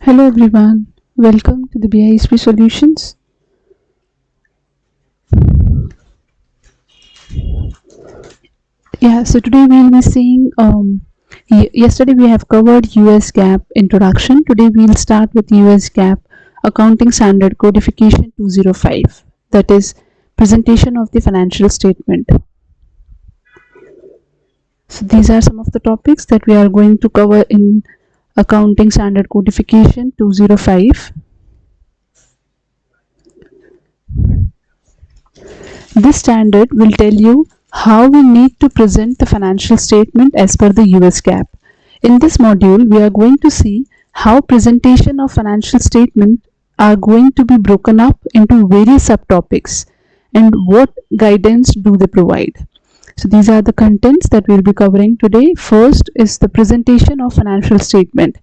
Hello everyone, welcome to the BISP solutions. So today we'll be seeing yesterday we have covered US GAAP introduction. Today we'll start with US GAAP Accounting Standard Codification 205, that is presentation of the financial statement. So these are some of the topics that we are going to cover in Accounting Standard Codification 205. This standard will tell you how we need to present the financial statement as per the US GAAP. In this module, we are going to see how presentation of financial statement are going to be broken up into various subtopics and what guidance do they provide. So these are the contents that we'll be covering today. First is the presentation of financial statement.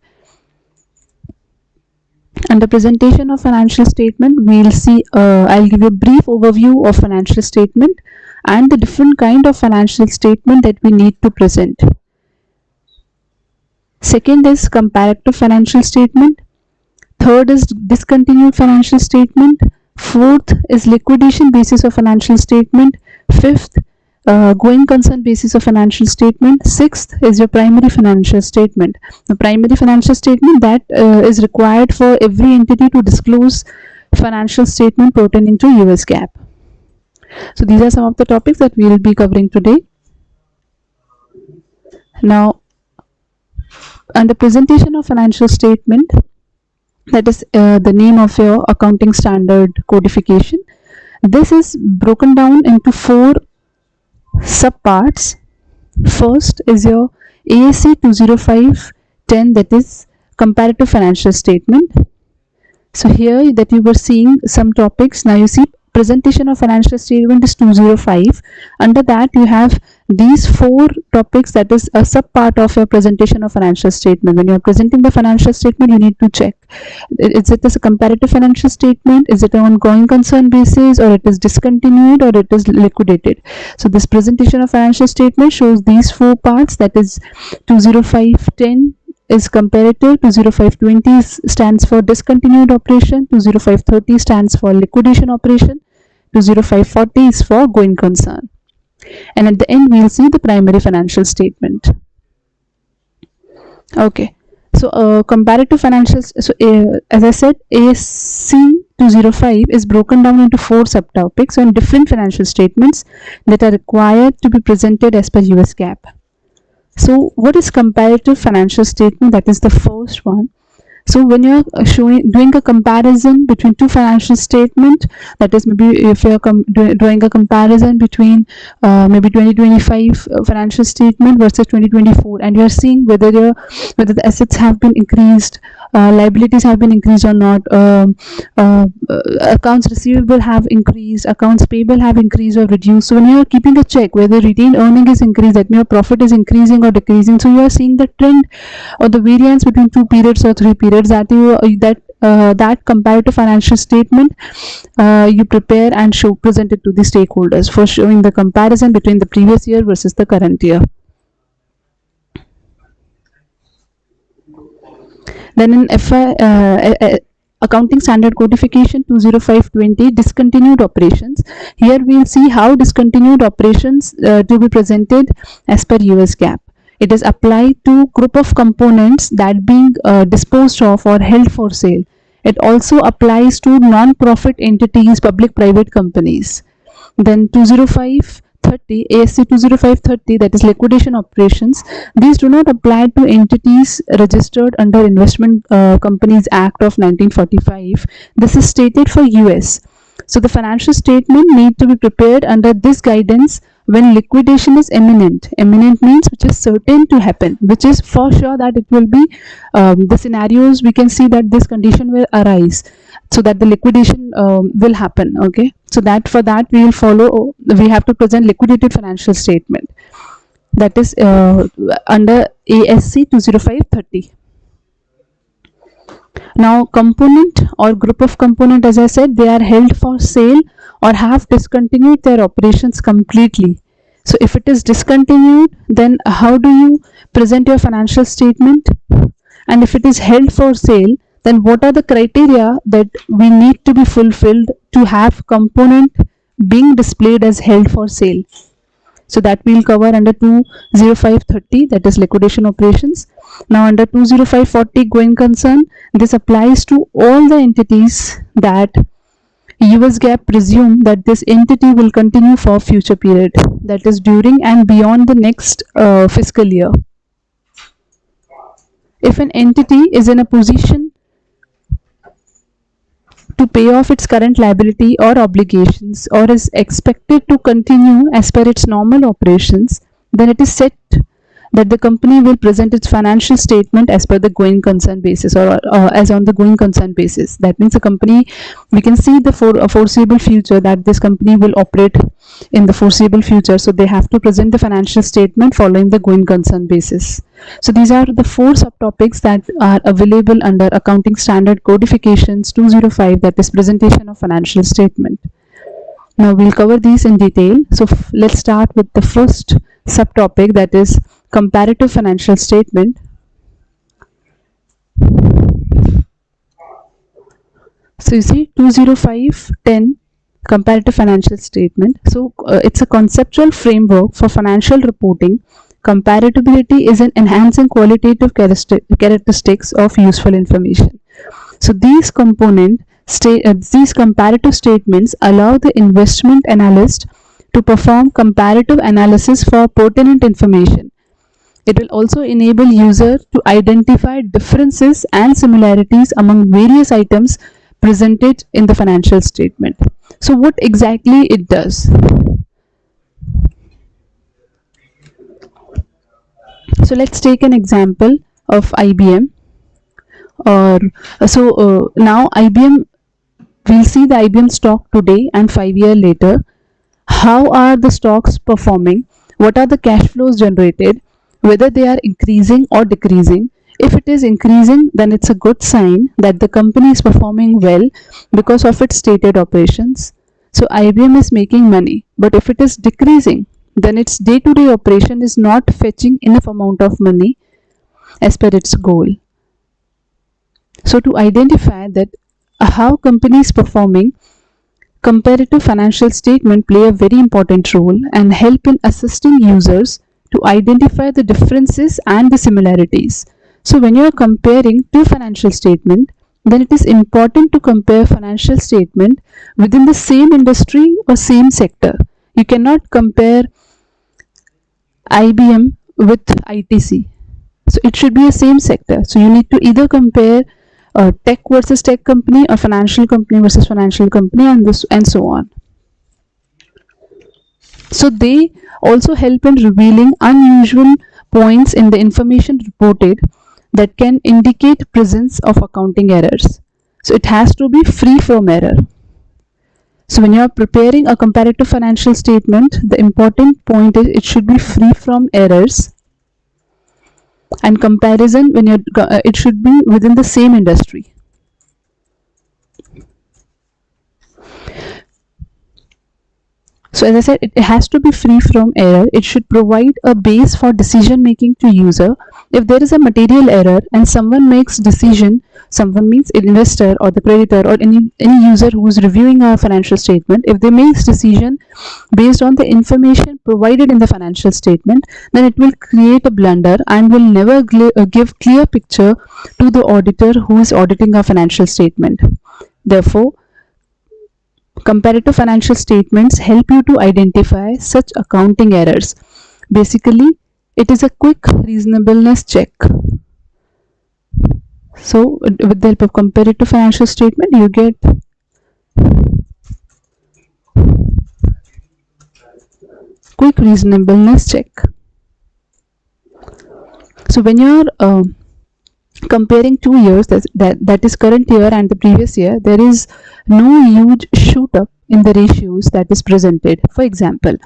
Under presentation of financial statement, we'll see, I'll give you a brief overview of financial statement and the different kind of financial statement that we need to present. Second is comparative financial statement. Third is discontinued financial statement. Fourth is liquidation basis of financial statement. Fifth, going concern basis of financial statement. Sixth is your primary financial statement. The primary financial statement that is required for every entity to disclose financial statement pertaining to US GAAP. So these are some of the topics that we will be covering today. Now, under presentation of financial statement, that is the name of your accounting standard codification. This is broken down into 4 subparts. First is your ASC 205-10, that is comparative financial statement. So here that you were seeing some topics, now you see presentation of financial statement is 205. Under that you have these 4 topics, that is a subpart of your presentation of financial statement. When you are presenting the financial statement, you need to check, is it a comparative financial statement, is it on going concern basis, or it is discontinued, or it is liquidated. So this presentation of financial statement shows these 4 parts, that is 205-10 is comparative, 205-20 stands for discontinued operation, 205-30 stands for liquidation operation, 205-40 is for going concern. And at the end we will see the primary financial statement. Okay, so comparative financials. So as I said, ASC 205 is broken down into 4 subtopics on different financial statements that are required to be presented as per US GAAP. So what is comparative financial statement? That is the first one. So when you are doing a comparison between 2 financial statements, that is maybe if you are doing a comparison between maybe 2025 financial statement versus 2024, and you are seeing whether the assets have been increased, liabilities have been increased or not, accounts receivable have increased, accounts payable have increased or reduced. So when you are keeping a check whether retained earning is increased, that means your profit is increasing or decreasing, so you are seeing the trend or the variance between 2 periods or 3 periods, that comparative financial statement you prepare and present it to the stakeholders for showing the comparison between the previous year versus the current year. Then in Accounting Standard Codification 205-20, discontinued operations. Here we will see how discontinued operations to be presented as per US GAAP. It is applied to group of components that being disposed of or held for sale. It also applies to non-profit entities, public-private companies. Then 205-30, ASC 205-30, that is liquidation operations. These do not apply to entities registered under Investment Companies Act of 1945. This is stated for US. So the financial statement need to be prepared under this guidance when liquidation is imminent. Imminent means which is certain to happen, which is for sure that it will be the scenarios we can see that this condition will arise, so that the liquidation will happen. Okay, so that for that we will follow, we have to present liquidated financial statement, that is under ASC 205-30. Now component or group of component, as I said, they are held for sale or have discontinued their operations completely. So if it is discontinued, then how do you present your financial statement? And if it is held for sale, then what are the criteria that we need to be fulfilled to have component being displayed as held for sale? So that we'll cover under 20530, that is liquidation operations. Now under 20540 going concern, this applies to all the entities that US GAAP presume that this entity will continue for future period, that is during and beyond the next fiscal year. If an entity is in a position to pay off its current liability or obligations or is expected to continue as per its normal operations, then it is set that the company will present its financial statement as per the going concern basis, or as on the going concern basis. That means the company, we can see the foreseeable future that this company will operate in the foreseeable future, so they have to present the financial statement following the going concern basis. So these are the 4 subtopics that are available under Accounting Standard Codifications 205, that is presentation of financial statement. Now we'll cover these in detail. So let's start with the first subtopic, that is comparative financial statement. So you see 20510 comparative financial statement. So it's a conceptual framework for financial reporting. Comparability is an enhancing qualitative characteristics of useful information. So these these comparative statements allow the investment analyst to perform comparative analysis for pertinent information. It will also enable user to identify differences and similarities among various items presented in the financial statement. So what exactly it does? So let's take an example of IBM. Now IBM, we'll see the IBM stock today and 5 years later. How are the stocks performing? What are the cash flows generated? Whether they are increasing or decreasing. If it is increasing, then it's a good sign that the company is performing well because of its stated operations. So IBM is making money. But if it is decreasing, then its day-to-day operation is not fetching enough amount of money as per its goal. So to identify that how company is performing, comparative financial statement play a very important role and help in assisting users to identify the differences and the similarities. So when you are comparing two financial statements, then it is important to compare financial statement within the same industry or same sector. You cannot compare IBM with ITC. So it should be a same sector. So you need to either compare tech versus tech company or financial company versus financial company, and so on. So they also help in revealing unusual points in the information reported that can indicate presence of accounting errors. So it has to be free from error. So when you are preparing a comparative financial statement, the important point is it should be free from errors. And comparison, when it should be within the same industry. So as I said, it has to be free from error. It should provide a base for decision making to user. If there is a material error and someone makes decision, someone means investor or the creditor or any user who is reviewing a financial statement, if they make decision based on the information provided in the financial statement, then it will create a blunder and will never give clear picture to the auditor who is auditing a financial statement. Therefore, comparative financial statements help you to identify such accounting errors. Basically, it is a quick reasonableness check. So, with the help of comparative financial statement, you get quick reasonableness check. So, when you are comparing 2 years, that is current year and the previous year, there is no huge shoot up in the ratios that is presented. For example,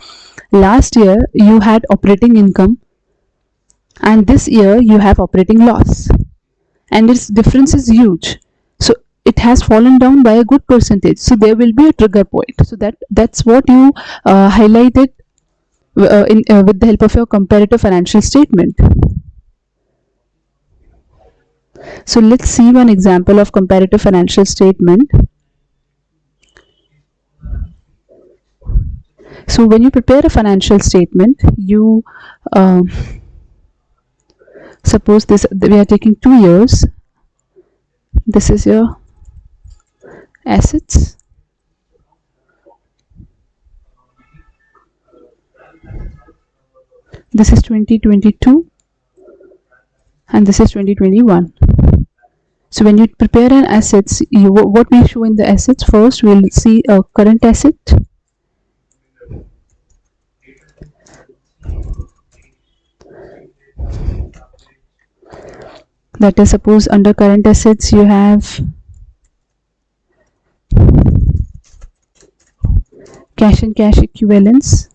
last year you had operating income and this year you have operating loss, and its difference is huge. So it has fallen down by a good percentage. So there will be a trigger point. So that's what you highlighted with the help of your comparative financial statement. So let's see one example of comparative financial statement. So when you prepare a financial statement, you suppose this we are taking 2 years. This is your assets. This is 2022 and this is 2021. So when you prepare an assets, what we show in the assets, first we'll see a current asset. That is, suppose under current assets you have cash and cash equivalents.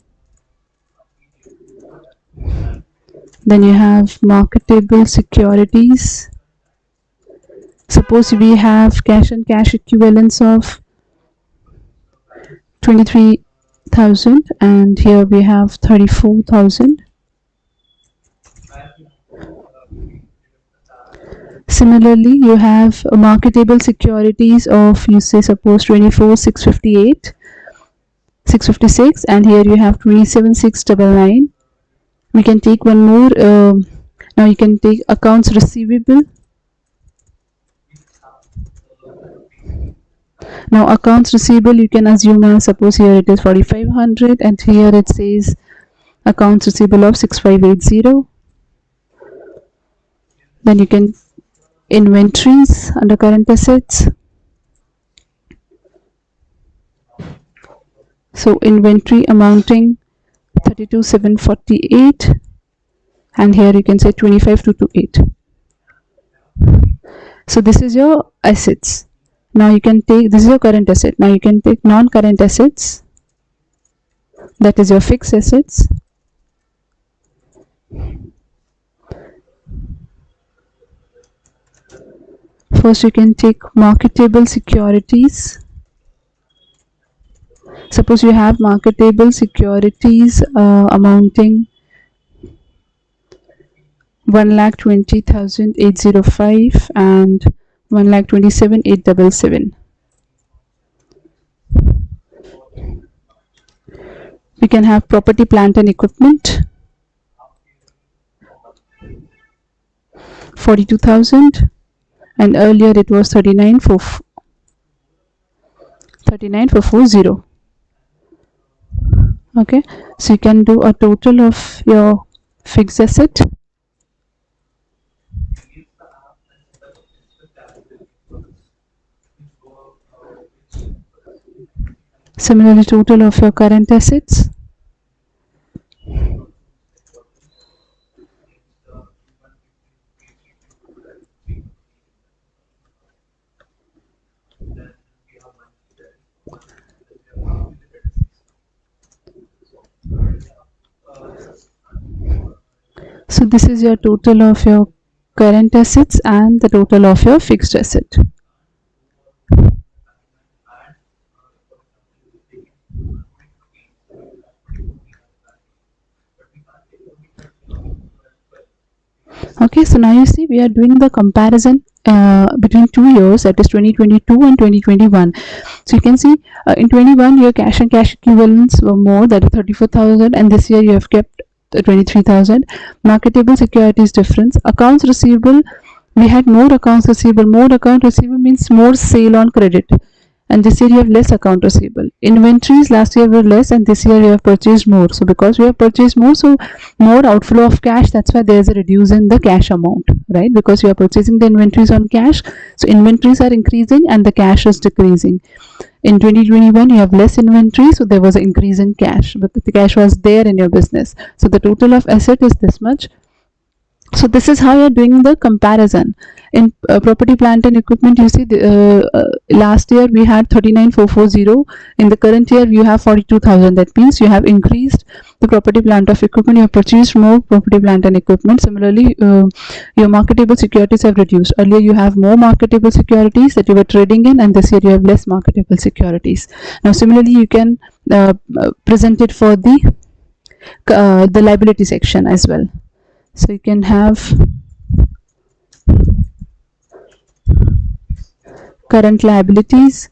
Then you have marketable securities. Suppose we have cash and cash equivalents of 23,000 and here we have 34,000. Similarly, you have marketable securities of, you say, suppose 24,658, 656, and here you have 27,699. We can take one more. Now you can take accounts receivable. Now accounts receivable, you can assume, suppose here it is 4,500 and here it says accounts receivable of 6,580. Then you can inventories under current assets. So inventory amounting 32,748 and here you can say 25,228. So this is your assets. Now you can take, this is your current asset. Now you can take non-current assets. That is your fixed assets. First you can take marketable securities. Suppose you have marketable securities amounting 1,20,805 and 1,27,877. We can have property, plant and equipment 42,000 and earlier it was 39,440. Okay, so you can do a total of your fixed asset. Similarly, total of your current assets. So this is your total of your current assets and the total of your fixed asset. Okay, so now you see we are doing the comparison between 2 years, that is 2022 and 2021. So you can see in 21 your cash and cash equivalents were more, that is 34,000, and this year you have kept 23,000. Marketable securities difference. Accounts receivable, we had more accounts receivable. More account receivable means more sale on credit, and this year you have less account receivable. Inventories last year were less and this year you have purchased more. So because we have purchased more, so more outflow of cash, that's why there is a reduce in the cash amount, right? Because you are purchasing the inventories on cash, so inventories are increasing and the cash is decreasing. In 2021 you have less inventory, so there was an increase in cash, but the cash was there in your business. So the total of asset is this much. So this is how you are doing the comparison. In property, plant and equipment, you see last year we had 39,440. In the current year you have 42,000. That means you have increased the property, plant of equipment. You have purchased more property, plant and equipment. Similarly, your marketable securities have reduced. Earlier you have more marketable securities that you were trading in, and this year you have less marketable securities. Now similarly you can present it for the liability section as well. So you can have current liabilities,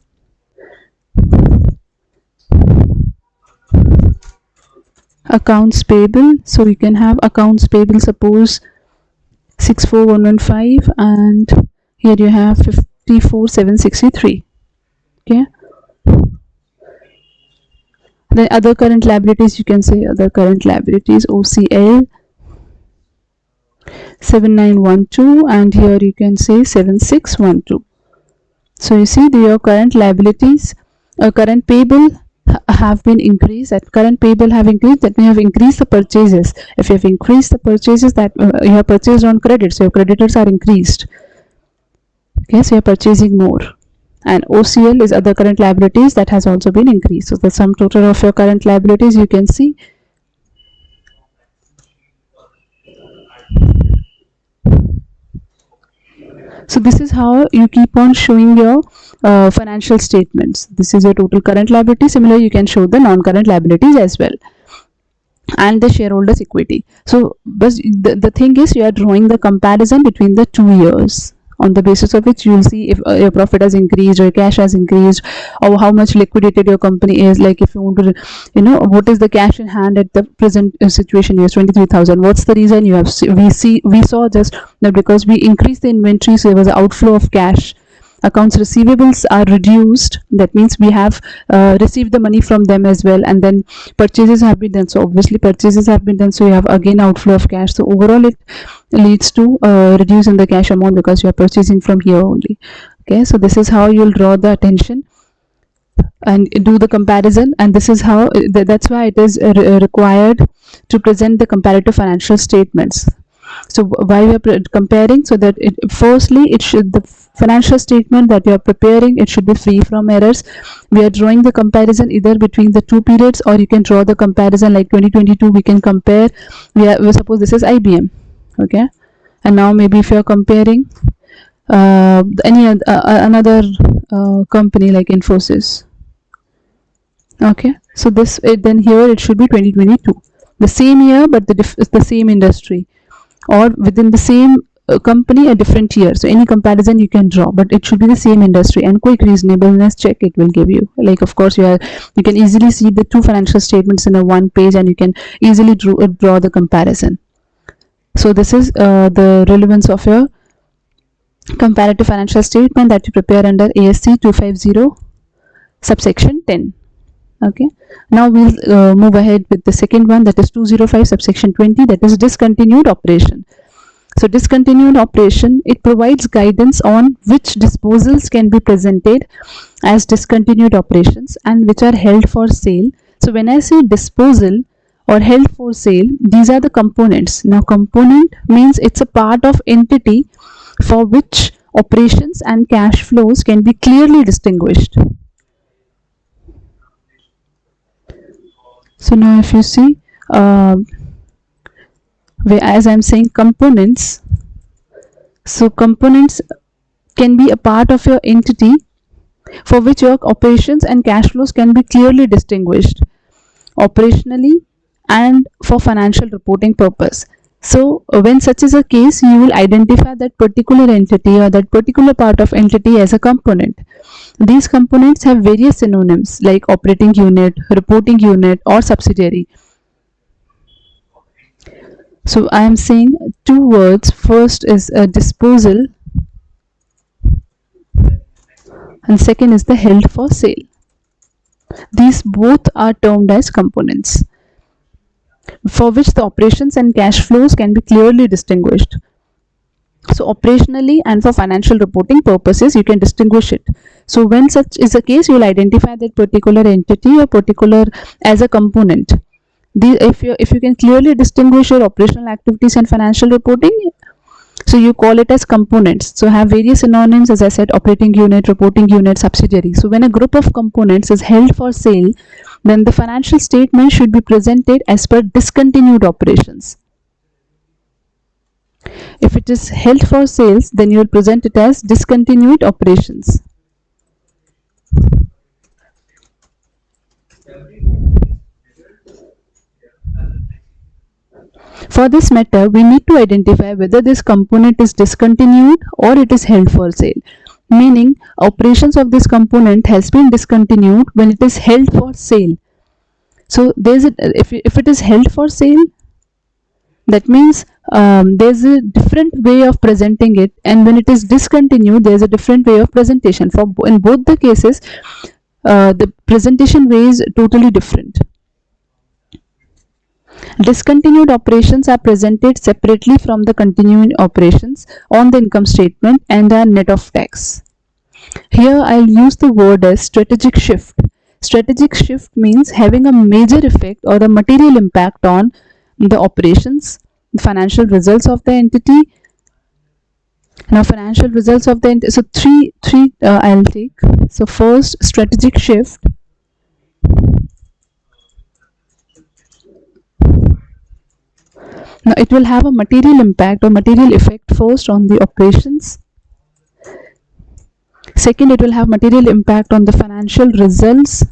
accounts payable. So you can have accounts payable, suppose 64115, and here you have 54763. Okay. Then other current liabilities, you can say other current liabilities, OCL 7912, and here you can say 7612. So you see your current liabilities, current payable have been increased. At current payable have increased, that may have increased the purchases. If you have increased the purchases, that you have purchased on credit, so your creditors are increased. Okay, so you're purchasing more. And OCL is other current liabilities, that has also been increased. So the sum total of your current liabilities, you can see. So this is how you keep on showing your financial statements. This is your total current liability. Similarly, you can show the non-current liabilities as well, and the shareholders equity. So but the thing is, you are drawing the comparison between the 2 years, on the basis of which you will see if your profit has increased or your cash has increased, or how much liquidated your company is. Like if you want to, what is the cash in hand at the present situation is 23,000. What's the reason? You have we saw just that because we increased the inventory, so there was an outflow of cash. Accounts receivables are reduced, that means we have received the money from them as well, and then purchases have been done, so obviously purchases have been done, so you have again outflow of cash. So overall it leads to reduce in the cash amount because you are purchasing from here only. Okay, so this is how you'll draw the attention and do the comparison, and this is how that's why it is required to present the comparative financial statements. So why we are comparing? So that firstly, it should, the financial statement that you are preparing, it should be free from errors. We are drawing the comparison either between the 2 periods, or you can draw the comparison like 2022. We can compare. We suppose this is IBM, okay, and now maybe if you are comparing any another company like Infosys, okay. So this then here it should be 2022, the same year but the same industry, or within the same company a different year. So any comparison you can draw, but it should be the same industry, and quick reasonableness check it will give you. Like of course you can easily see the 2 financial statements in a 1 page, and you can easily draw the comparison. So this is the relevance of your comparative financial statement that you prepare under ASC 250 subsection 10. Okay, now we'll move ahead with the second one, that is 205 subsection 20, that is discontinued operation. So discontinued operation, it provides guidance on which disposals can be presented as discontinued operations and which are held for sale. So when I say disposal or held for sale, these are the components. Now component means it's a part of entity for which operations and cash flows can be clearly distinguished. So now if you see, as I'm saying components, so components can be a part of your entity for which your operations and cash flows can be clearly distinguished operationally and for financial reporting purpose. So when such is a case, you will identify that particular entity or that particular part of entity as a component. These components have various synonyms like operating unit, reporting unit, or subsidiary. So I am saying 2 words. First is a disposal, and second is the held for sale. These both are termed as components for which the operations and cash flows can be clearly distinguished. So operationally and for financial reporting purposes, you can distinguish it. So when such is the case, you will identify that particular entity or particular as a component. If you can clearly distinguish your operational activities and financial reporting, so you call it as components. So have various synonyms, as I said, operating unit, reporting unit, subsidiary. So when a group of components is held for sale, then the financial statement should be presented as per discontinued operations. If it is held for sales, then you will present it as discontinued operations. For this matter, we need to identify whether this component is discontinued or it is held for sale. meaning operations of this component has been discontinued when it is held for sale. So there's a, if it is held for sale, that means there's a different way of presenting it, and when it is discontinued, there's a different way of presentation. For in both the cases, the presentation way is totally different. Discontinued operations are presented separately from the continuing operations on the income statement and are net of tax. Here I'll use the word as strategic shift. Strategic shift means having a major effect or a material impact on the operations, the financial results of the entity. Now financial results of the entity, so three I'll take. So first, strategic shift. Now it will have a material impact or material effect first on the operations. Second, it will have material impact on the financial results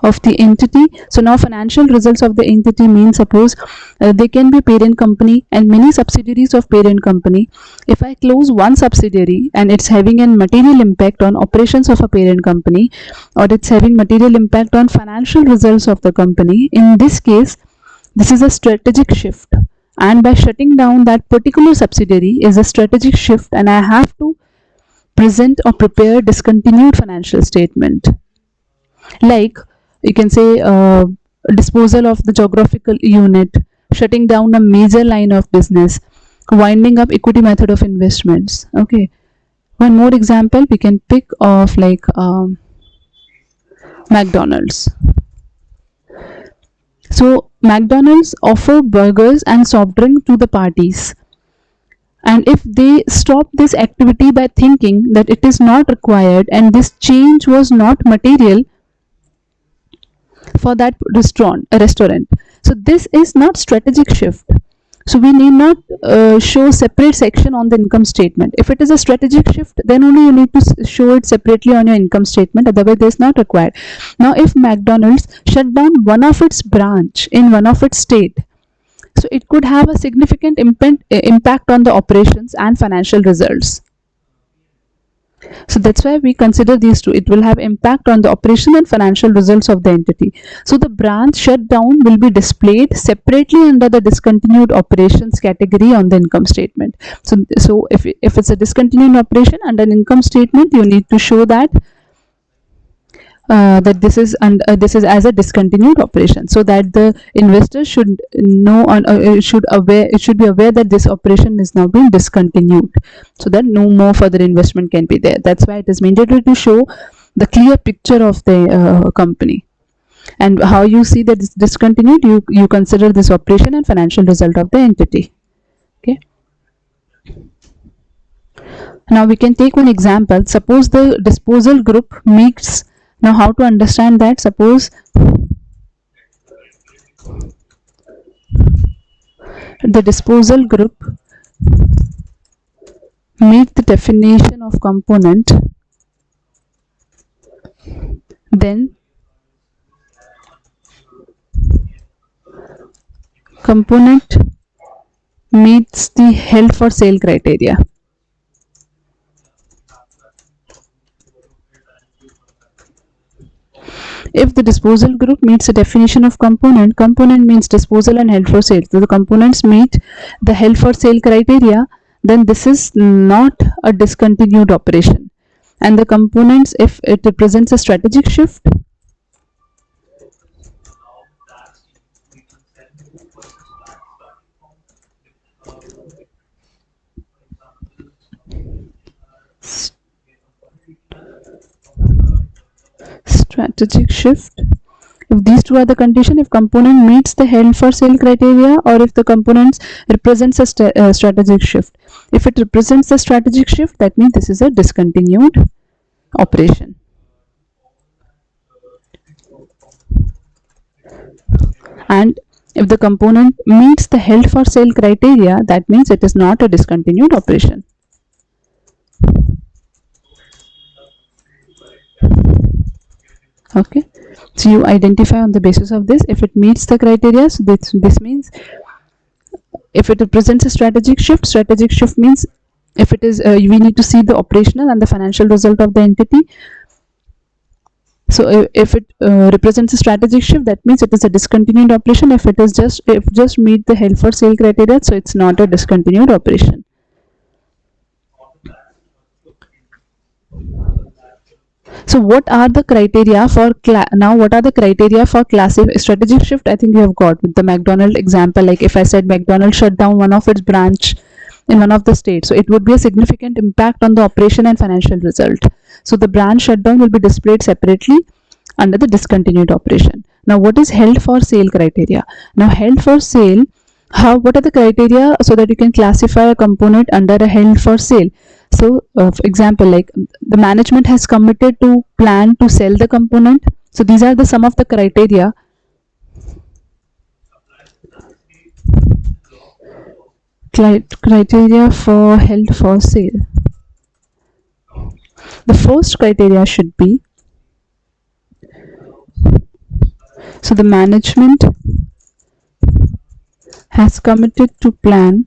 of the entity. So now financial results of the entity means, suppose they can be parent company and many subsidiaries of parent company. If I close one subsidiary and it's having a material impact on operations of a parent company, or it's having material impact on financial results of the company, in this case this is a strategic shift, and by shutting down that particular subsidiary is a strategic shift, and I have to present or prepare discontinued financial statement. Like you can say disposal of the geographical unit, shutting down a major line of business, winding up equity method of investments. Okay, one more example we can pick of, like McDonald's. So McDonald's offer burgers and soft drink to the parties, and if they stop this activity by thinking that it is not required and this change was not material for that restaurant, so this is not strategic shift. So we need not show separate section on the income statement. If it is a strategic shift, then only you need to show it separately on your income statement, otherwise this is not required. Now if McDonald's shut down one of its branch in one of its state, so it could have a significant impact on the operations and financial results. So that's why we consider these two. It will have impact on the operation and financial results of the entity. So the branch shutdown will be displayed separately under the discontinued operations category on the income statement. So if it's a discontinued operation under an income statement, you need to show that that this is as a discontinued operation, so that the investor should know should be aware that this operation is now being discontinued, so that no more further investment can be there. That's why it is mandatory to show the clear picture of the company. And how you see that it's discontinued, you consider this operation and financial result of the entity. Okay, now we can take one example. Suppose the disposal group meets. Now how to understand that? Suppose the disposal group meet the definition of component, then component meets the held for sale criteria. If the disposal group meets the definition of component, component means disposal and held for sale. So the components meet the held for sale criteria, then this is not a discontinued operation. And the components, if it represents a strategic shift, if these two are the condition, if component meets the held for sale criteria, or if the components represents a strategic shift. If it represents the strategic shift, that means this is a discontinued operation. And if the component meets the held for sale criteria, that means it is not a discontinued operation. Okay, so you identify on the basis of this. If it meets the criteria, so this means if it represents a strategic shift means if it is we need to see the operational and the financial result of the entity. So if it represents a strategic shift, that means it is a discontinued operation. If it is just meet the held for sale criteria, so it's not a discontinued operation. So what are the criteria for now? What are the criteria for strategic shift? I think you have got with the McDonald example. Like if I said McDonald shut down one of its branch in one of the states, so it would be a significant impact on the operation and financial result. So the branch shutdown will be displayed separately under the discontinued operation. Now what is held for sale criteria? Now held for sale, what are the criteria so that you can classify a component under a held for sale? So for example, like the management has committed to plan to sell the component. So these are some of the criteria. Criteria for held for sale. The first criteria should be, so the management has committed to plan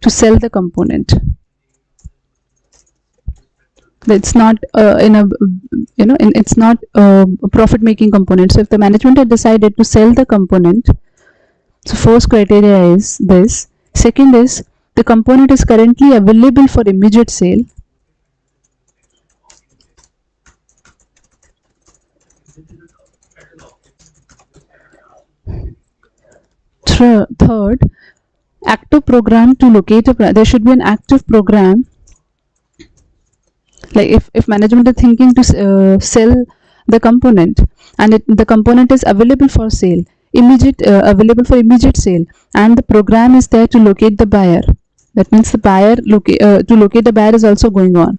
to sell the component. It's not it's not a profit making component. So if the management had decided to sell the component, so first criteria is this. Second is the component is currently available for immediate sale. Third, active program to locate there should be an active program. Like if management is thinking to sell the component and the component is available for sale, available for immediate sale, and the program is there to locate the buyer, that means the buyer to locate the buyer is also going on.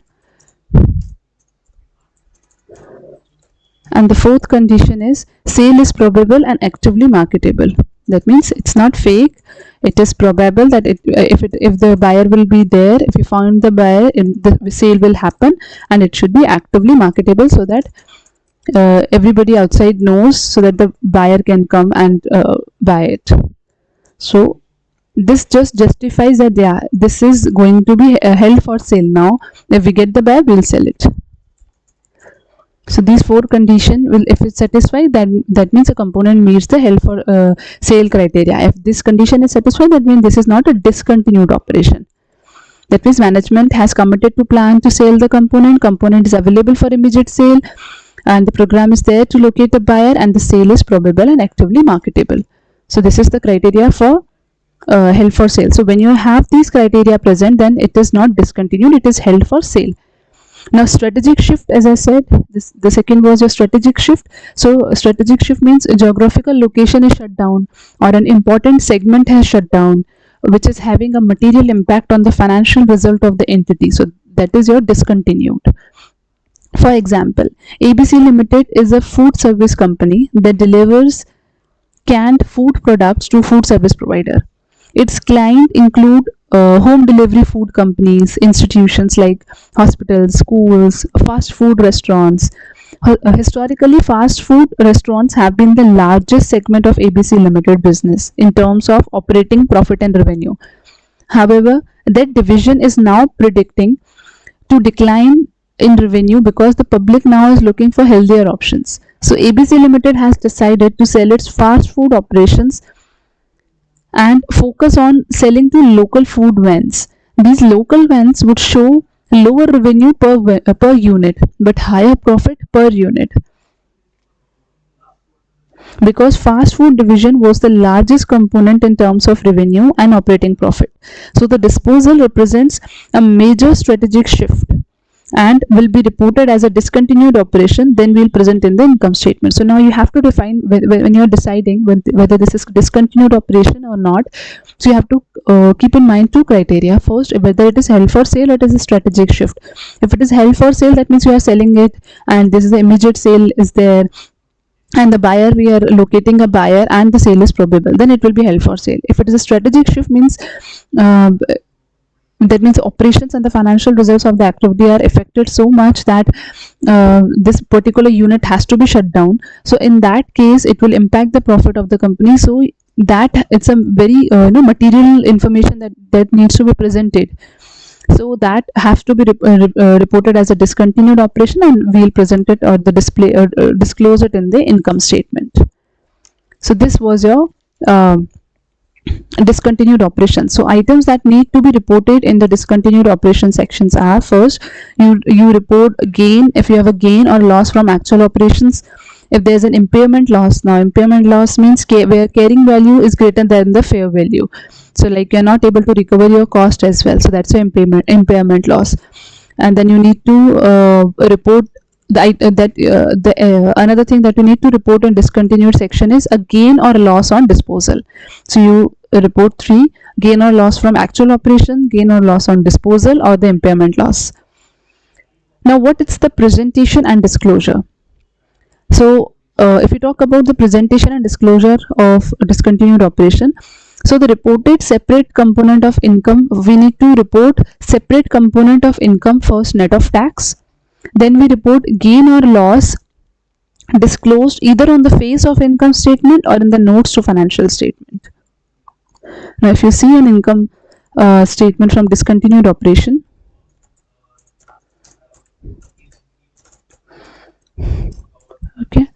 And the fourth condition is sale is probable and actively marketable. That means it's not fake, it is probable that if the buyer will be there, if you found the buyer, the sale will happen, and it should be actively marketable so that everybody outside knows, so that the buyer can come and buy it. So this just justifies that this is going to be held for sale. Now if we get the buyer, we'll sell it. So these four conditions will, if it's satisfied, that means a component meets the held for sale criteria. If this condition is satisfied, that means this is not a discontinued operation. That means management has committed to plan to sell the component is available for immediate sale, and the program is there to locate the buyer, and the sale is probable and actively marketable. So this is the criteria for held for sale. So when you have these criteria present, then it is not discontinued, it is held for sale. Now strategic shift, as I said, the second was your strategic shift. So strategic shift means a geographical location is shut down, or an important segment has shut down, which is having a material impact on the financial result of the entity. So that is your discontinued. For example, ABC Limited is a food service company that delivers canned food products to food service provider. Its clients include home delivery food companies, institutions like hospitals, schools, fast food restaurants. Historically, fast food restaurants have been the largest segment of ABC Limited business in terms of operating profit and revenue. However, that division is now predicting to decline in revenue because the public now is looking for healthier options. So ABC Limited has decided to sell its fast food operations and focus on selling to local food vans. These local vans would show lower revenue per unit but higher profit per unit, because fast food division was the largest component in terms of revenue and operating profit. So the disposal represents a major strategic shift and will be reported as a discontinued operation, then we'll present in the income statement. So now you have to define when you're deciding whether this is discontinued operation or not. So you have to keep in mind two criteria. First, whether it is held for sale or it is a strategic shift. If it is held for sale, that means you are selling it and this is the immediate sale is there, and the buyer, we are locating a buyer and the sale is probable, then it will be held for sale. If it is a strategic shift, means that means operations and the financial results of the activity are affected so much that this particular unit has to be shut down. So in that case, it will impact the profit of the company. So that it's a very material information that needs to be presented. So that has to be reported as a discontinued operation, and we'll present it or the display or disclose it in the income statement. So this was your discontinued operations. So items that need to be reported in the discontinued operation sections are: first, you report gain if you have a gain or loss from actual operations. If there's an impairment loss, now impairment loss means where carrying value is greater than the fair value. So like you're not able to recover your cost as well, so that's an impairment loss. And then you need to report another thing that you need to report in discontinued section is a gain or loss on disposal. So you report 3: gain or loss from actual operation, gain or loss on disposal, or the impairment loss. Now what is the presentation and disclosure? So if we talk about the presentation and disclosure of a discontinued operation, so the reported separate component of income, we need to report separate component of income first, net of tax. Then we report gain or loss disclosed either on the face of income statement or in the notes to financial statement. Now if you see an income statement from discontinued operation, okay,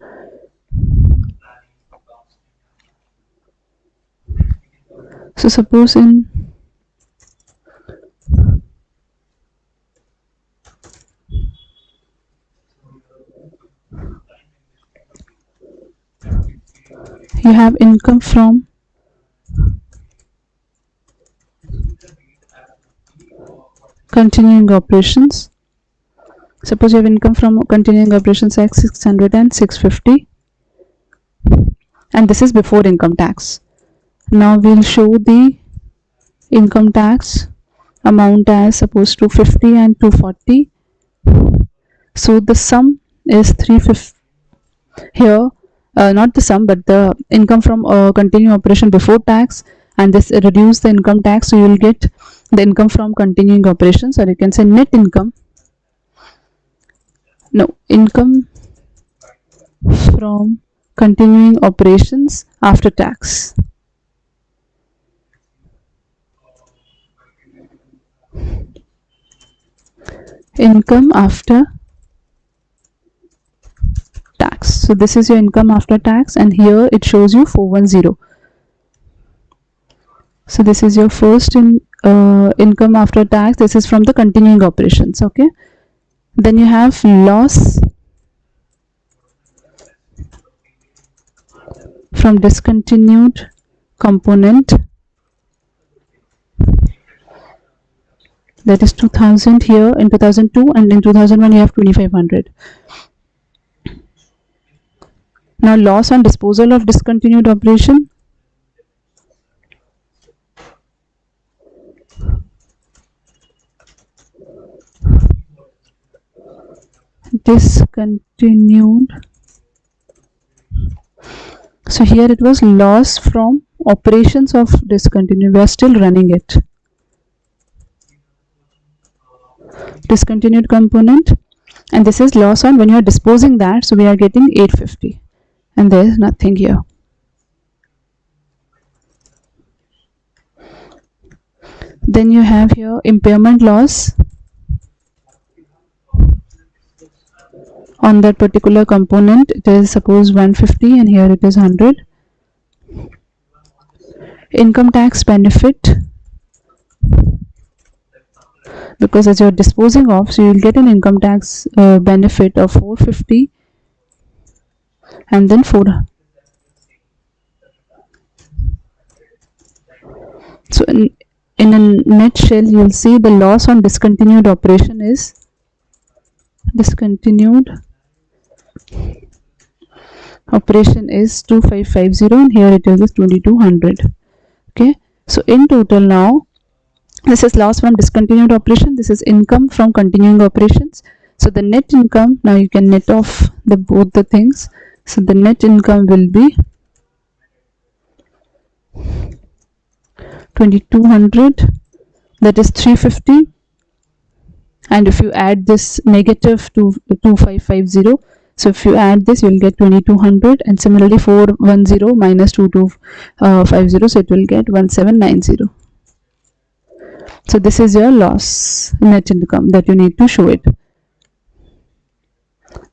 so suppose in you have income from continuing operations. Suppose you have income from continuing operations at 600 and 650, and this is before income tax. Now we'll show the income tax amount as suppose 250 and 240. So the sum is 350 here, not the sum but the income from continuing operation before tax, and this reduce the income tax, so you will get the income from continuing operations, or you can say net income. No, income from continuing operations after tax. Income after tax. So this is your income after tax, and here it shows you 410. So this is your first income after tax. This is from the continuing operations. Okay. Then you have loss from discontinued component, that is 2000 here in 2002, and in 2001 you have 2500. Now loss on disposal of discontinued operation. Discontinued. So here it was loss from operations of discontinued. We are still running it. Discontinued component, and this is loss on when you are disposing that. So we are getting 850, and there is nothing here. Then you have here impairment loss on that particular component. It is suppose 150, and here it is 100. Income tax benefit, because as you are disposing of, so you will get an income tax benefit of 450, and then 4. So in a nutshell, you will see the loss on discontinued operation is discontinued operation is 2550, and here it is 2200. Okay, so in total now this is loss from discontinued operation, this is income from continuing operations. So the net income, now you can net off both the things. So the net income will be 2200, that is 350, and if you add this negative to 2550, So if you add this, you will get 2200, and similarly 410 minus 2250, so it will get 1790. So this is your loss net income that you need to show it.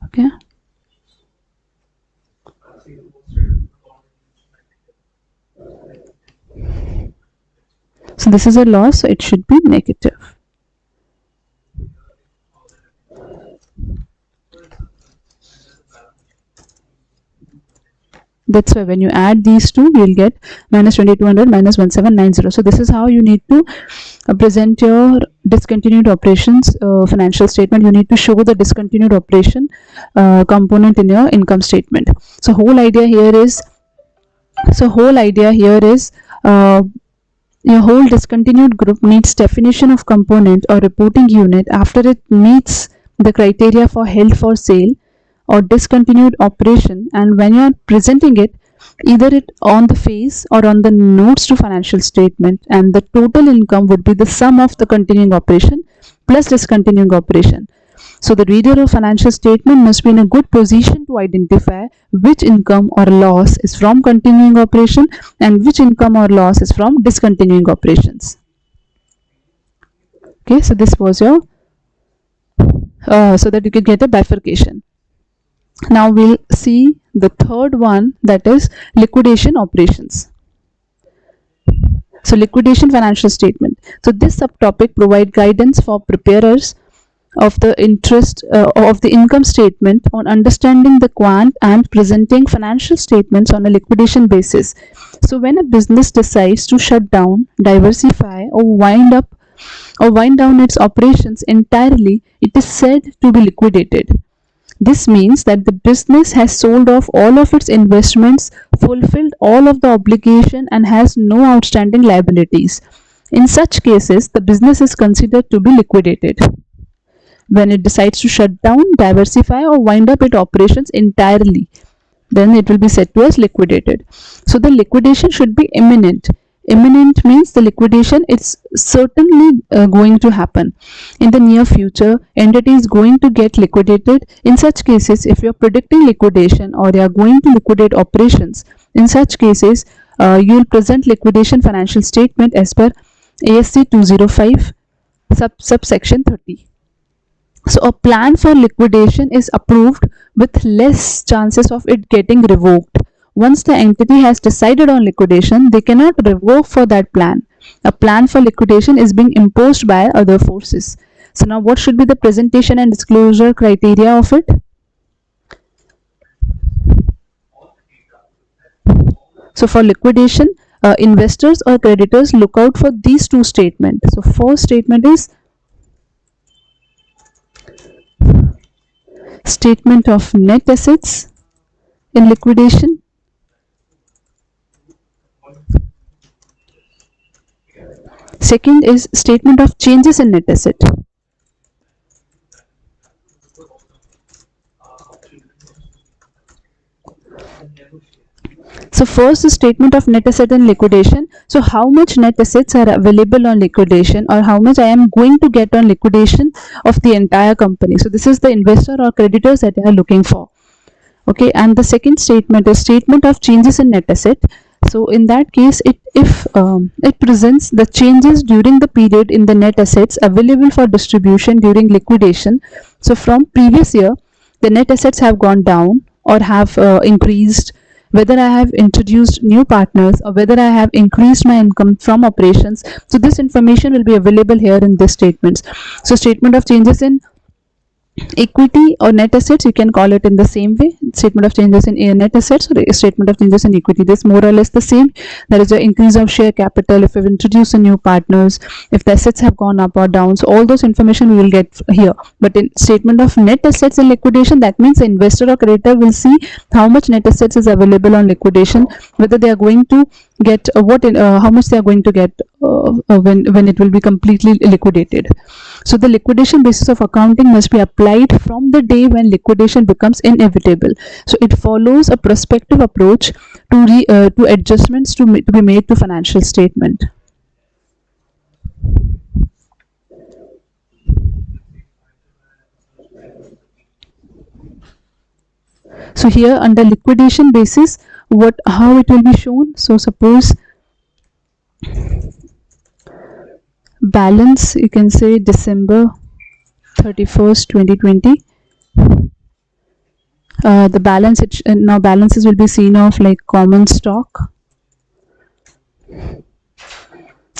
Okay. So this is a loss, so it should be negative. That's why when you add these two, you'll get minus 2200 minus 1790. So this is how you need to present your discontinued operations financial statement. You need to show the discontinued operation component in your income statement. So whole idea here is your whole discontinued group needs definition of component or reporting unit after it meets the criteria for held for sale or discontinued operation, and when you are presenting it, either it on the face or on the notes to financial statement, and the total income would be the sum of the continuing operation plus discontinuing operation. So the reader of financial statement must be in a good position to identify which income or loss is from continuing operation and which income or loss is from discontinuing operations. Okay, so this was your so that you could get a bifurcation. Now we'll see the third one, that is liquidation operations. So liquidation financial statement. So this subtopic provide guidance for preparers of the income statement on understanding the quant and presenting financial statements on a liquidation basis. So when a business decides to shut down, diversify, or wind down its operations entirely, it is said to be liquidated. This means that the business has sold off all of its investments, fulfilled all of the obligation, and has no outstanding liabilities. In such cases, the business is considered to be liquidated. When it decides to shut down, diversify, or wind up its operations entirely, then it will be said to as liquidated. So the liquidation should be imminent. Imminent means the liquidation is certainly going to happen in the near future. Entity is going to get liquidated. In such cases, if you are predicting liquidation or you are going to liquidate operations, in such cases you will present liquidation financial statement as per ASC 205 subsection 30. So a plan for liquidation is approved with less chances of it getting revoked. Once the entity has decided on liquidation, they cannot revoke for that plan. A plan for liquidation is being imposed by other forces. So now what should be the presentation and disclosure criteria of it? So for liquidation, investors or creditors look out for these two statements. So first statement is statement of net assets in liquidation. Second is statement of changes in net asset. So first is statement of net asset in liquidation. So how much net assets are available on liquidation, or how much I am going to get on liquidation of the entire company. So this is the investor or creditors that I are looking for. Okay, and the second statement is statement of changes in net asset. So in that case, it presents the changes during the period in the net assets available for distribution during liquidation. So from previous year, the net assets have gone down or have increased, whether I have introduced new partners or whether I have increased my income from operations. So this information will be available here in this statements. So statement of changes in equity or net assets, you can call it in the same way, statement of changes in net assets or statement of changes in equity. This more or less the same. There is an increase of share capital, if we've introduced a new partners, if the assets have gone up or down, so all those information we will get here. But in statement of net assets in liquidation, that means the investor or creditor will see how much net assets is available on liquidation, whether they are going to get how much they are going to get when it will be completely liquidated. So the liquidation basis of accounting must be applied from the day when liquidation becomes inevitable. So it follows a prospective approach to adjustments to be made to financial statement. So here under liquidation basis, how it will be shown. So suppose balance, you can say December 31st 2020. The balance, now balances will be seen of like common stock,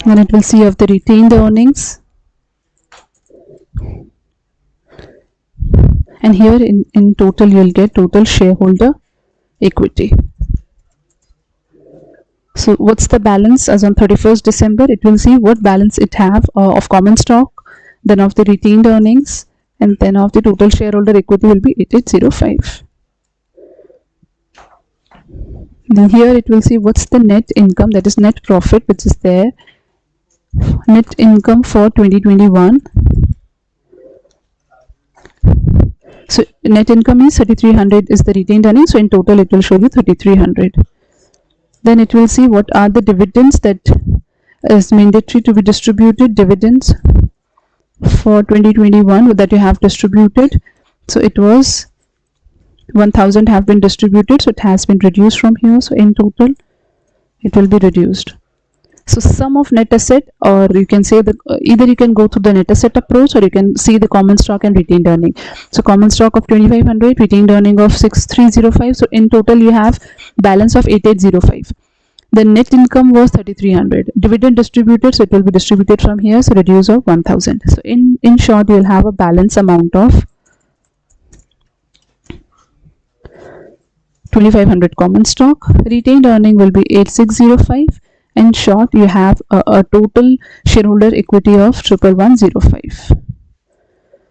then it will see of the retained earnings, and here in total you will get total shareholder equity. So what's the balance as on 31st December? It will see what balance it have of common stock, then of the retained earnings, and then of the total shareholder equity will be 8805. Then here it will see what's the net income, that is net profit, which is there. Net income for 2021. So net income is 3300 is the retained earnings. So in total it will show you 3300. Then it will see what are the dividends that is mandatory to be distributed, dividends for 2021 that you have distributed. So it was 1000 have been distributed, so it has been reduced from here. So in total it will be reduced. So sum of net asset, or you can say that either you can go through the net asset approach, or you can see the common stock and retained earning. So common stock of 2500, retained earning of 6305. So in total you have balance of 8805. The net income was 3300. Dividend distributed, so it will be distributed from here, so reduce of 1000. So in short, you will have a balance amount of 2500 common stock. Retained earning will be 8605. In short, you have a total shareholder equity of 1105.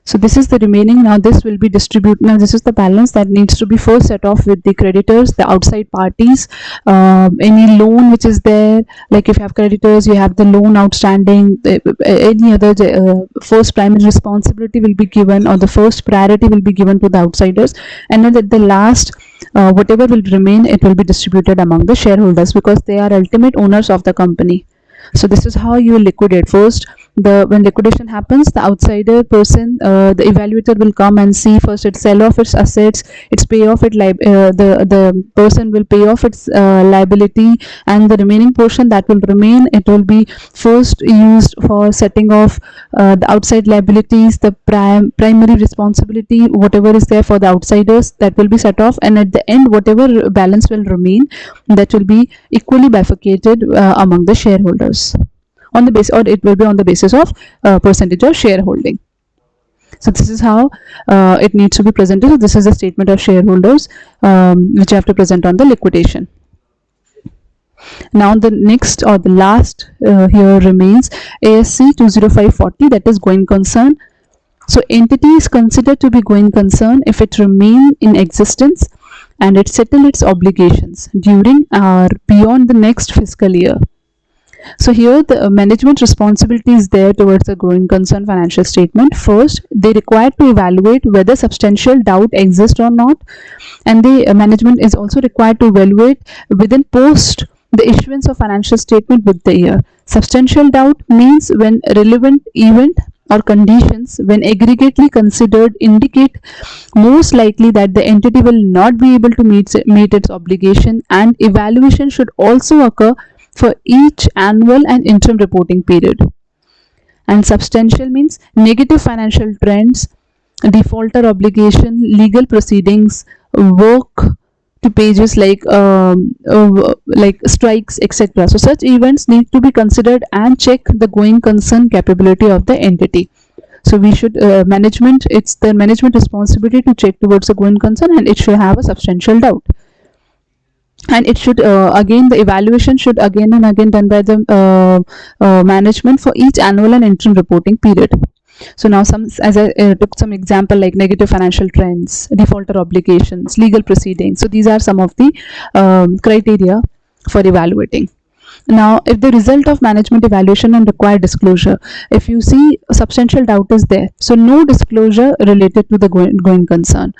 So this is the remaining. Now this will be distributed. Now this is the balance that needs to be first set off with the creditors, the outside parties, any loan which is there. Like if you have creditors, you have the loan outstanding, any other first primary responsibility will be given, or the first priority will be given to the outsiders, and then at the last, whatever will remain, it will be distributed among the shareholders, because they are ultimate owners of the company. So this is how you will liquidate. First, when liquidation happens, the outsider person, the evaluator will come and see first it sell off its assets, its pay off it, the person will pay off its liability, and the remaining portion that will remain, it will be first used for setting off the outside liabilities, the primary responsibility, whatever is there for the outsiders, that will be set off, and at the end whatever balance will remain, that will be equally bifurcated among the shareholders on the base, or it will be on the basis of percentage of shareholding. So this is how it needs to be presented. So this is a statement of shareholders which you have to present on the liquidation. Now the next or the last here remains ASC 20540, that is going concern. So entity is considered to be going concern if it remain in existence and it settle its obligations during or beyond the next fiscal year. So here the management responsibility is there towards the going concern financial statement. First, they require to evaluate whether substantial doubt exists or not, and the management is also required to evaluate within post the issuance of financial statement with the year. Substantial doubt means when relevant event or conditions, when aggregately considered, indicate most likely that the entity will not be able to meet its obligation, and evaluation should also occur for each annual and interim reporting period. And substantial means negative financial trends, defaulter obligation, legal proceedings, work to pages like strikes, etc. So such events need to be considered and check the going concern capability of the entity. So we should management, it's the management responsibility to check towards the going concern, and it should have a substantial doubt. And it should again, the evaluation should again and again done by the management for each annual and interim reporting period. So now as I took some example like negative financial trends, defaulter obligations, legal proceedings. So these are some of the criteria for evaluating. Now if the result of management evaluation and required disclosure, if you see substantial doubt is there, so no disclosure related to the going concern.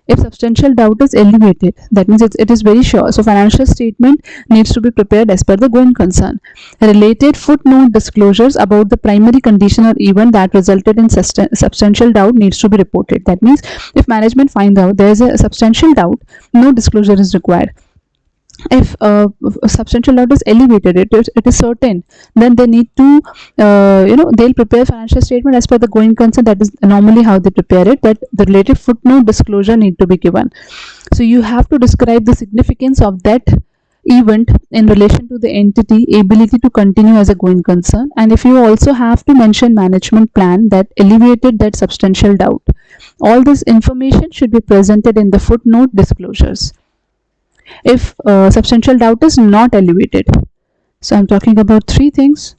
If substantial doubt is elevated, that means it is very sure. So financial statement needs to be prepared as per the going concern. Related footnote disclosures about the primary condition or event that resulted in substantial doubt needs to be reported. That means if management finds out there is a substantial doubt, no disclosure is required. If substantial doubt is elevated, it is certain, then they need to they'll prepare financial statement as per the going concern. That is normally how they prepare it, but the related footnote disclosure need to be given. So you have to describe the significance of that event in relation to the entity ability to continue as a going concern, and if you also have to mention management plan that elevated that substantial doubt, all this information should be presented in the footnote disclosures. If substantial doubt is not elevated, so I'm talking about three things: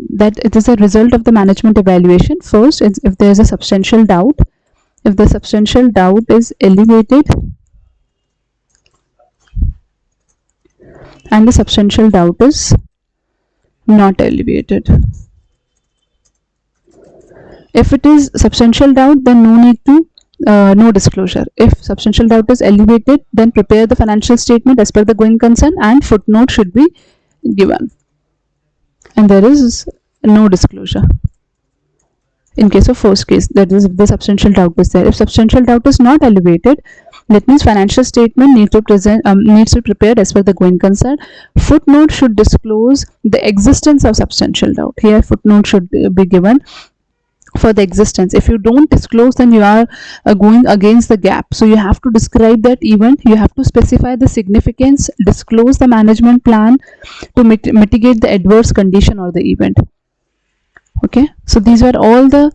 that it is a result of the management evaluation. First, if there is a substantial doubt, if the substantial doubt is elevated and the substantial doubt is not elevated. If it is substantial doubt, then no need to no disclosure. If substantial doubt is elevated, then prepare the financial statement as per the going concern and footnote should be given, and there is no disclosure in case of first case, that is if the substantial doubt is there. If substantial doubt is not elevated, that means financial statement needs to be prepared as per the going concern. Footnote should disclose the existence of substantial doubt. Here footnote should be given for the existence. If you don't disclose, then you are going against the gap. So you have to describe that event, you have to specify the significance, disclose the management plan to mitigate the adverse condition or the event. Okay, so these are all the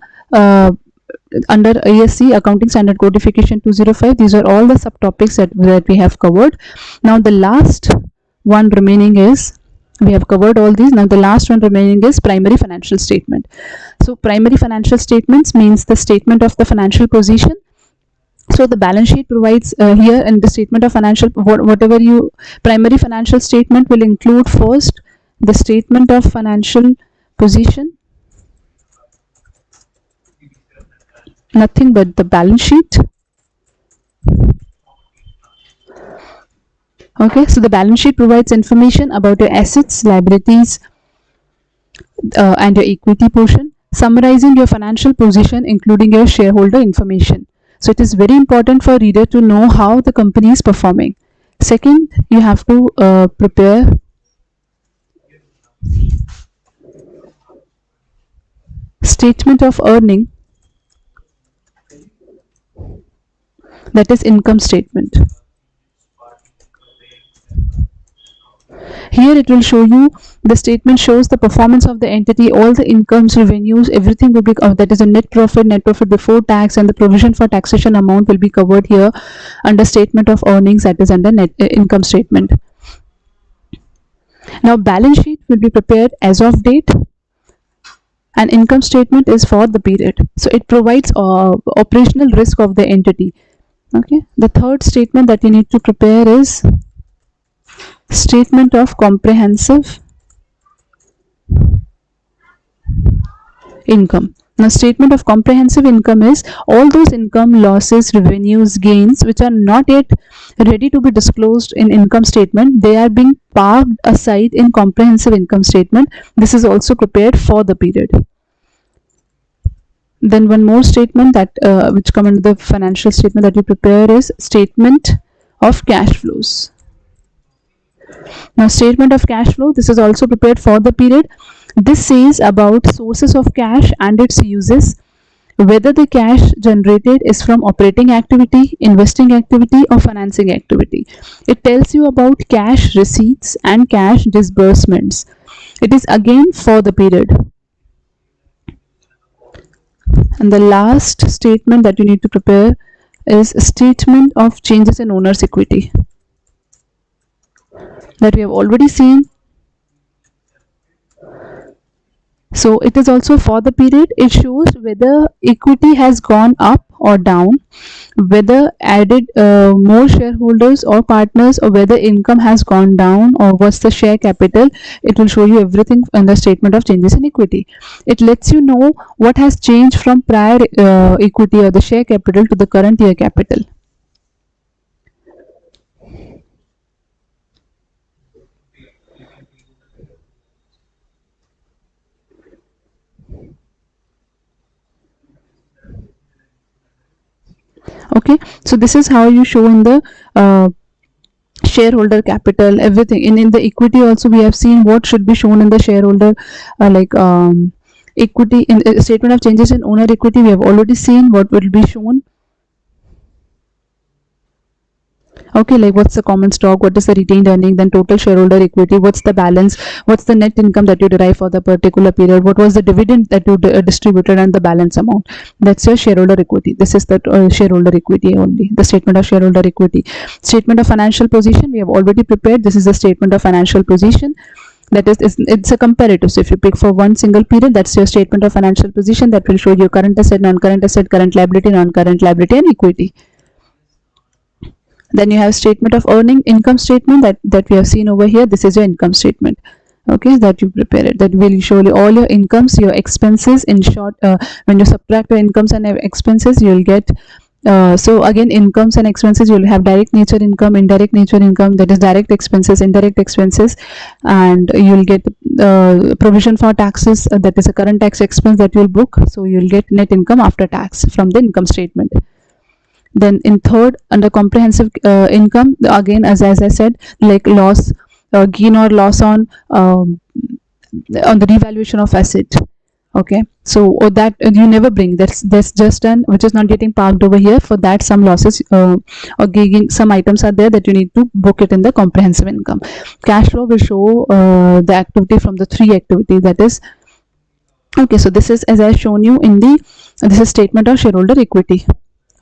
under ASC Accounting Standard Codification 205, these are all the subtopics that we have covered. Now the last one remaining is, we have covered all these. Now the last one remaining is primary financial statement. So primary financial statements means the statement of the financial position. So the balance sheet provides here in the statement of financial, whatever you primary financial statement will include first the statement of financial position, nothing but the balance sheet. Okay, so the balance sheet provides information about your assets, liabilities, and your equity portion, summarizing your financial position, including your shareholder information. So it is very important for reader to know how the company is performing. Second, you have to prepare statement of earning, that is income statement. Here it will show you, the statement shows the performance of the entity, all the incomes, revenues, everything will be that is a net profit before tax, and the provision for taxation amount will be covered here under statement of earnings, that is under net income statement. Now balance sheet will be prepared as of date and income statement is for the period. So it provides operational risk of the entity. Okay, the third statement that you need to prepare is statement of comprehensive income. Now statement of comprehensive income is all those income, losses, revenues, gains which are not yet ready to be disclosed in income statement, they are being parked aside in comprehensive income statement. This is also prepared for the period. Then one more statement that which come under the financial statement that you prepare is statement of cash flows. Now statement of cash flow, this is also prepared for the period. This says about sources of cash and its uses, whether the cash generated is from operating activity, investing activity or financing activity. It tells you about cash receipts and cash disbursements. It is again for the period. And the last statement that you need to prepare is a statement of changes in owner's equity, that we have already seen. So it is also for the period. It shows whether equity has gone up or down, whether added more shareholders or partners, or whether income has gone down, or what's the share capital. It will show you everything in the statement of changes in equity. It lets you know what has changed from prior equity or the share capital to the current year capital. Okay, so this is how you show in the shareholder capital, everything. In the equity also we have seen what should be shown in the shareholder equity. In statement of changes in owner equity, we have already seen what will be shown. Okay, like what's the common stock, what is the retained earning, then total shareholder equity, what's the balance, what's the net income that you derive for the particular period, what was the dividend that you distributed, and the balance amount. That's your shareholder equity. This is the shareholder equity only, the statement of shareholder equity. Statement of financial position we have already prepared. This is the statement of financial position. That is, it's a comparative. So if you pick for one single period, that's your statement of financial position. That will show you current asset, non-current asset, current liability, non-current liability, and equity. Then you have statement of earning, income statement that we have seen over here. This is your income statement. Okay, that you prepare it. That will show you all your incomes, your expenses. In short, when you subtract the incomes and expenses, you will get so again, incomes and expenses, you will have direct nature income, indirect nature income, that is direct expenses, indirect expenses, and you will get provision for taxes, that is a current tax expense that you will book. So you will get net income after tax from the income statement. Then in third, under comprehensive income, again, as I said, like loss, gain or loss on the revaluation of asset. Okay, so that you never bring. That's just an which is not getting parked over here. For that, some losses or gain, some items are there that you need to book it in the comprehensive income. Cash flow will show the activity from the three activities. That is, okay. So this is, as I shown you in the, this is statement of shareholder equity.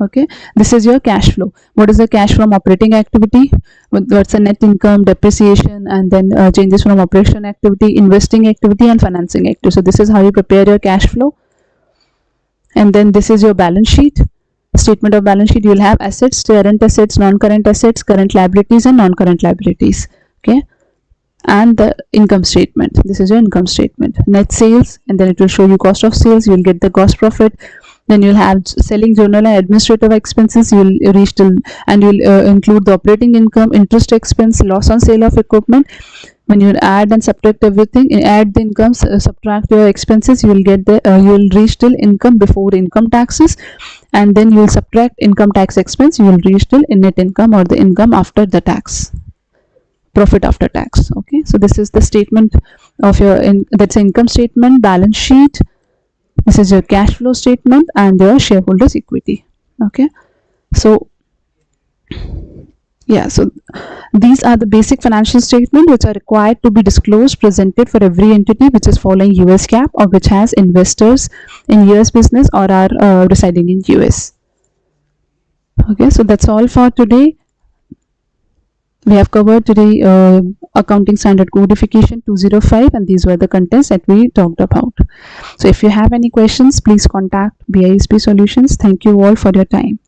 Okay, this is your cash flow. What is the cash from operating activity, what's the net income, depreciation, and then changes from operation activity, investing activity, and financing activity. So this is how you prepare your cash flow. And then this is your balance sheet. Statement of balance sheet, you will have assets, current assets, non-current assets, current liabilities, and non-current liabilities. Okay, and the income statement, this is your income statement. Net sales, and then it will show you cost of sales. You will get the gross profit. Then you'll have selling, general, and administrative expenses. You'll reach till, and you'll include the operating income, interest expense, loss on sale of equipment. When you add and subtract everything, add the incomes, subtract your expenses, you will get the you will reach till income before income taxes, and then you will subtract income tax expense. You will reach till net income, or the income after the tax, profit after tax. Okay, so this is the statement of your that's income statement, balance sheet. This is your cash flow statement, and your shareholders equity. Okay, so yeah, so these are the basic financial statements which are required to be disclosed, presented for every entity which is following US GAAP, or which has investors in US business, or are residing in US. Okay, so that's all for today. We have covered today accounting standard codification 205, and these were the contents that we talked about. So if you have any questions, please contact BISP Solutions. Thank you all for your time.